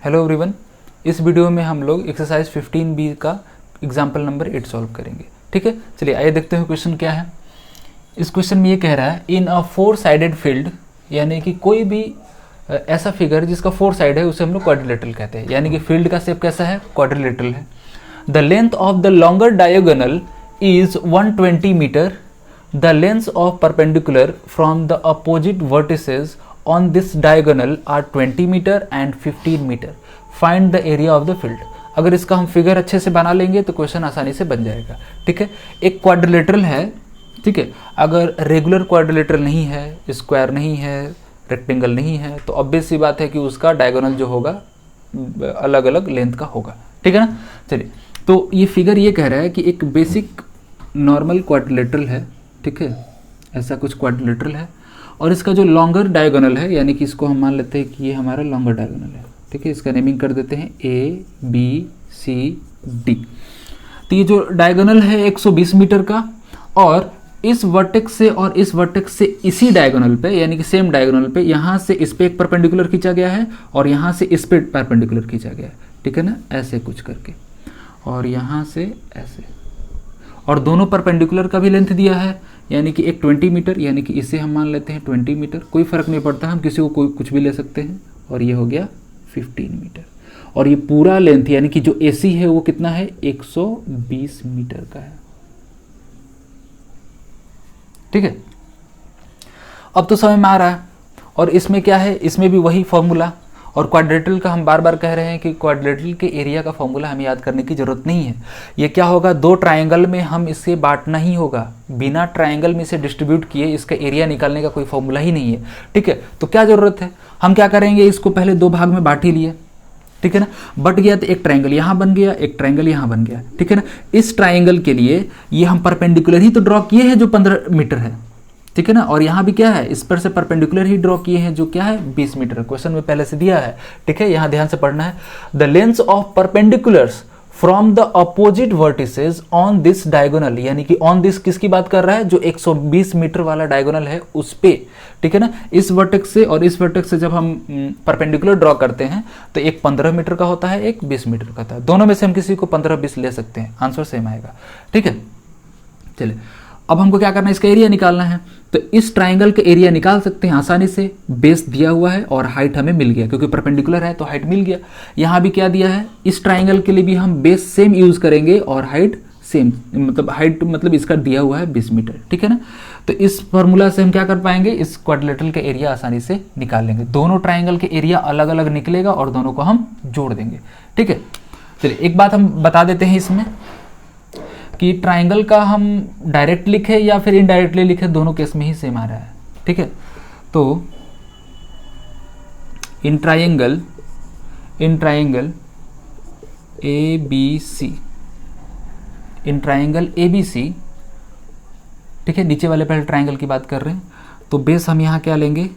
Hello everyone, इस video में हम लोग एक्सरसाइज 15B का एग्जाम्पल नंबर 8 सॉल्व करेंगे। ठीक है, चलिए आइए देखते हैं क्वेश्चन क्या है। इस क्वेश्चन में ये कह रहा है इन अ 4 साइडेड फील्ड, यानी कि कोई भी ऐसा फिगर जिसका 4 साइड है उसे हम लोग क्वाड्रिलेटरल कहते हैं। यानी कि फील्ड का शेप कैसा है, क्वाड्रिलेटरल है। The length of the longer diagonal is 120 metre. The length of perpendicular from the opposite vertices on this diagonal are 20 metre and 15 metre. Find the area of the field. अगर इसका हम figure अच्छे से बना लेंगे तो question आसानी से बन जाएगा। ठीक है, एक क्वाड्रिलेटरल है। ठीक है, अगर रेगुलर क्वाड्रिलेटरल नहीं है, स्क्वायर नहीं है, रेक्टेंगल नहीं है, तो ऑब्वियस सी बात है कि उसका डायगोनल जो होगा अलग अलग लेंथ का होगा। ठीक है ना। चलिए, तो ये फिगर ये कह रहा है कि एक बेसिक नॉर्मल क्वाड्रिलेटरल है। ठीक है, ऐसा कुछ क्वाड्रिलेटरल है और इसका जो लॉन्गर डायगोनल है, यानी कि इसको हम मान लेते हैं कि ये हमारा लॉन्गर डायगोनल है। ठीक है, इसका नेमिंग कर देते हैं ABCD। तो ये जो डायगोनल है 120 मीटर का, और इस वर्टेक्स से और इस वर्टेक्स से इसी डायगोनल पे, यानी कि सेम डायगोनल पे, यहाँ से इस पे एक परपेंडिकुलर खींचा गया है और यहाँ से इस पे परपेंडिकुलर खींचा गया है। ठीक है ना, ऐसे कुछ करके, और यहाँ से ऐसे, और दोनों परपेंडिकुलर का भी लेंथ दिया है, यानी कि एक 20 मीटर, यानी कि इसे हम मान लेते हैं 20 मीटर। कोई फर्क नहीं पड़ता, हम किसी को कोई कुछ भी ले सकते हैं। और ये हो गया 15 मीटर। और ये पूरा लेंथ, यानी कि जो AC है वो कितना है, 120 मीटर का है। ठीक है, अब तो समझ में आ रहा है। और इसमें क्या है, इसमें भी वही फॉर्मूला। और क्वाड्रिलेटरल का हम बार बार कह रहे हैं कि क्वाड्रिलेटरल के एरिया का फॉर्मूला हमें याद करने की जरूरत नहीं है। ये क्या होगा, दो ट्रायंगल में हम इसे बांटना ही होगा। बिना ट्रायंगल में इसे डिस्ट्रीब्यूट किए इसका एरिया निकालने का कोई फॉर्मूला ही नहीं है। ठीक है, तो क्या जरूरत है, हम क्या करेंगे, इसको पहले दो भाग में बांट ही लिए। ठीक है ना, बट गया तो एक ट्रायंगल यहाँ बन गया, एक ट्रायंगल यहाँ बन गया। ठीक है ना, इस ट्रायंगल के लिए ये हम परपेंडिकुलर ही तो ड्रॉ किए हैं जो 15 मीटर है। ठीक है ना, और यहाँ भी क्या है, इस पर से परपेंडिकुलर ही ड्रॉ किए हैं जो क्या है, 20 मीटर। क्वेश्चन में पहले से दिया है। ठीक है, यहाँ ध्यान से पढ़ना है। The length of perpendiculars from the opposite vertices on this diagonal, यानी कि ऑन दिस किसकी बात कर रहा है, जो 120 मीटर वाला डायगोनल है उस पे। ठीक है ना, इस वर्टेक्स से और इस वर्टेक्स से जब हम परपेंडिकुलर ड्रॉ करते हैं तो एक 15 मीटर का होता है, एक 20 मीटर का होता है। दोनों में से हम किसी को 15-20 ले सकते हैं, आंसर सेम आएगा। ठीक है, चलिए अब हमको क्या करना है, इसका एरिया निकालना है। तो इस ट्रायंगल का एरिया निकाल सकते हैं आसानी से। बेस दिया हुआ है और हाइट हमें मिल गया, क्योंकि परपेंडिकुलर है तो हाइट मिल गया। यहाँ भी क्या दिया है, इस ट्रायंगल के लिए भी हम बेस सेम यूज करेंगे और हाइट सेम, मतलब हाइट मतलब इसका दिया हुआ है 20 मीटर। ठीक है ना, तो इस फॉर्मूला से हम क्या कर पाएंगे, इस क्वाड्रिलेटरल का एरिया आसानी से निकाल लेंगे। दोनों ट्रायंगल के एरिया अलग अलग निकलेगा और दोनों को हम जोड़ देंगे। ठीक है, चलिए एक बात हम बता देते हैं इसमें कि ट्रायंगल का हम डायरेक्ट लिखे या फिर इनडायरेक्टली लिखे, दोनों केस में ही सेम आ रहा है। ठीक है, तो in triangle ABC, in triangle ABC, ठीक है, नीचे वाले पहले ट्रायंगल की बात कर रहे हैं। तो बेस हम यहाँ क्या लेंगे,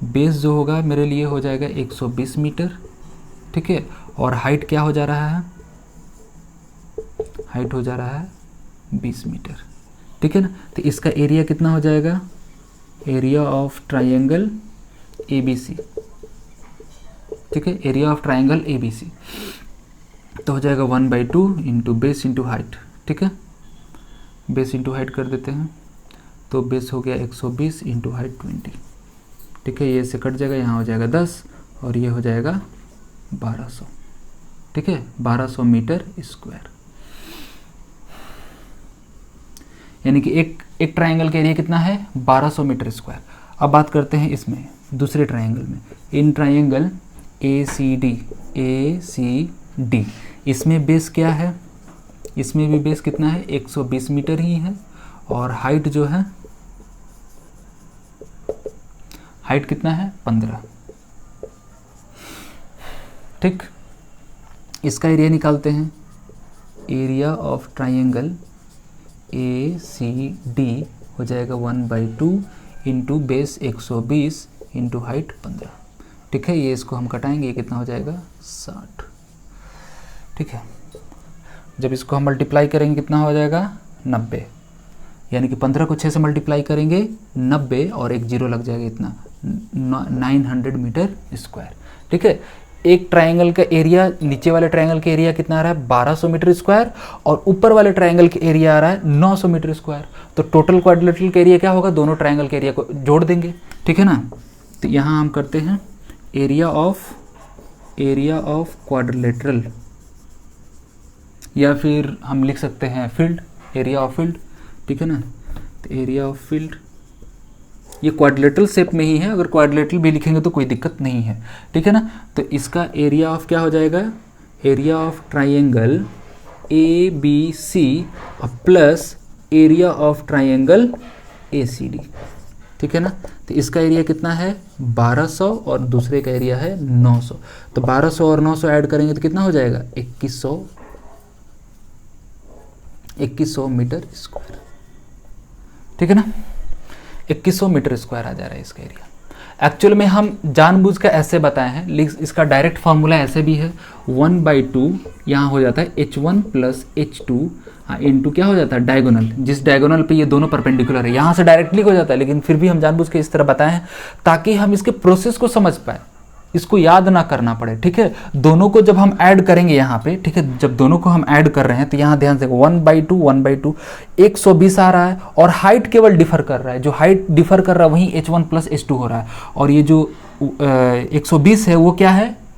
बेस जो होगा मेरे लिए हो जाएगा 120 मीटर। ठीक है, और हाइट क्या हो जा रहा है, हाइट हो जा रहा है 20 मीटर। ठीक है ना, तो इसका एरिया कितना हो जाएगा, एरिया ऑफ ट्रायंगल ABC। ठीक है, एरिया ऑफ ट्रायंगल ABC तो हो जाएगा 1/2 इंटू बेस इंटू हाइट। ठीक है, बेस इंटू हाइट कर देते हैं, तो बेस हो गया 120 इंटू हाइट 20। ठीक है, ये से कट जाएगा, यहाँ हो जाएगा 10 और ये हो जाएगा 1200। ठीक है, 1200 मीटर स्क्वायर, यानी कि एक ट्रायंगल का एरिया कितना है, 1200 मीटर स्क्वायर। अब बात करते हैं इसमें दूसरे ट्रायंगल में, इन ट्रायंगल ACD, इसमें बेस क्या है, इसमें भी बेस कितना है, 120 मीटर ही है। और हाइट जो है, हाइट कितना है, 15। ठीक, इसका एरिया निकालते हैं। एरिया ऑफ ट्रायंगल ACD हो जाएगा 1/2 इंटू बेस 120 इंटू हाइट 15। ठीक है, ये इसको हम कटाएंगे, ये कितना हो जाएगा, 60। ठीक है, जब इसको हम मल्टीप्लाई करेंगे कितना हो जाएगा, 90। यानी कि 15 को 6 से मल्टीप्लाई करेंगे 90 और एक जीरो लग जाएगा, इतना 900 मीटर स्क्वायर। ठीक है, एक ट्रायंगल का एरिया, नीचे वाले ट्रायंगल का एरिया कितना आ रहा है 1200 मीटर स्क्वायर, और ऊपर वाले ट्रायंगल का एरिया आ रहा है 900 मीटर स्क्वायर। तो टोटल क्वाड्रिलेटरल का एरिया क्या होगा, दोनों ट्रायंगल के एरिया को जोड़ देंगे, ठीक है ना। तो यहाँ हम करते हैं एरिया ऑफ क्वाड्रिलेटरल, या फिर हम लिख सकते हैं फील्ड, एरिया ऑफ फील्ड, ठीक है ना। तो एरिया ऑफ फील्ड ये क्वाड्रिलेटरल शेप में ही है, अगर क्वाड्रिलेटरल भी लिखेंगे तो कोई दिक्कत नहीं है, ठीक है ना। तो इसका एरिया ऑफ क्या हो जाएगा, area of triangle A B C plus area of triangle A C D, ठीक है ना। तो इसका एरिया कितना है 1200 और दूसरे का एरिया है 900। तो 1200 और 900 ऐड करेंगे तो कितना हो जाएगा 2100 मीटर स्क्वायर, ठीक है ना। 2100 मीटर स्क्वायर आ जा रहा है इसका एरिया। एक्चुअल में हम जानबूझ कर ऐसे बताए हैं, लेकिन इसका डायरेक्ट फार्मूला ऐसे भी है 1/2 यहाँ हो जाता है h1 प्लस h2 इंटू क्या हो जाता है डायगोनल, जिस डायगोनल पे ये दोनों परपेंडिकुलर है, यहाँ से डायरेक्टली हो जाता है, लेकिन फिर भी हम जानबूझ के इस तरह बताए हैं ताकि हम इसके प्रोसेस को समझ पाए, इसको याद ना करना पड़े, ठीक है। दोनों को जब हम ऐड करेंगे यहाँ पे, ठीक है, जब दोनों को हम ऐड कर रहे हैं तो यहाँ ध्यान से 1/2 120 आ रहा है, और हाइट केवल डिफर कर रहा है, जो हाइट डिफर कर रहा है वही h1 प्लस h2 हो रहा है, और ये जो 120 है वो क्या है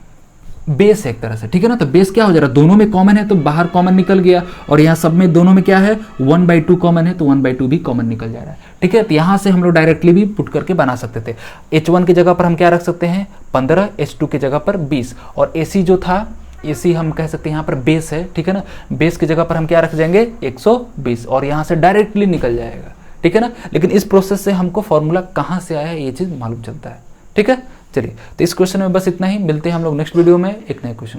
बेस है एक तरह से, ठीक है ना। तो बेस क्या हो जा रहा है, दोनों में कॉमन है तो बाहर कॉमन निकल गया, और यहाँ सब में दोनों में क्या है 1/2 कॉमन है तो 1/2 भी कॉमन निकल जा रहा है, ठीक है। तो यहाँ से हम लोग डायरेक्टली भी पुट करके बना सकते थे। h1 की जगह पर हम क्या रख सकते हैं 15, h2 की जगह पर 20, और ac जो था ac हम कह सकते हैं यहाँ पर बेस है, ठीक है ना। बेस की जगह पर हम क्या रख जाएंगे 120, और यहाँ से डायरेक्टली निकल जाएगा, ठीक है ना। लेकिन इस प्रोसेस से हमको फॉर्मूला कहाँ से आया है ये चीज़ मालूम चलता है, ठीक है। चलिए, तो इस क्वेश्चन में बस इतना ही, मिलते हैं हम लोग नेक्स्ट वीडियो में एक नए क्वेश्चन।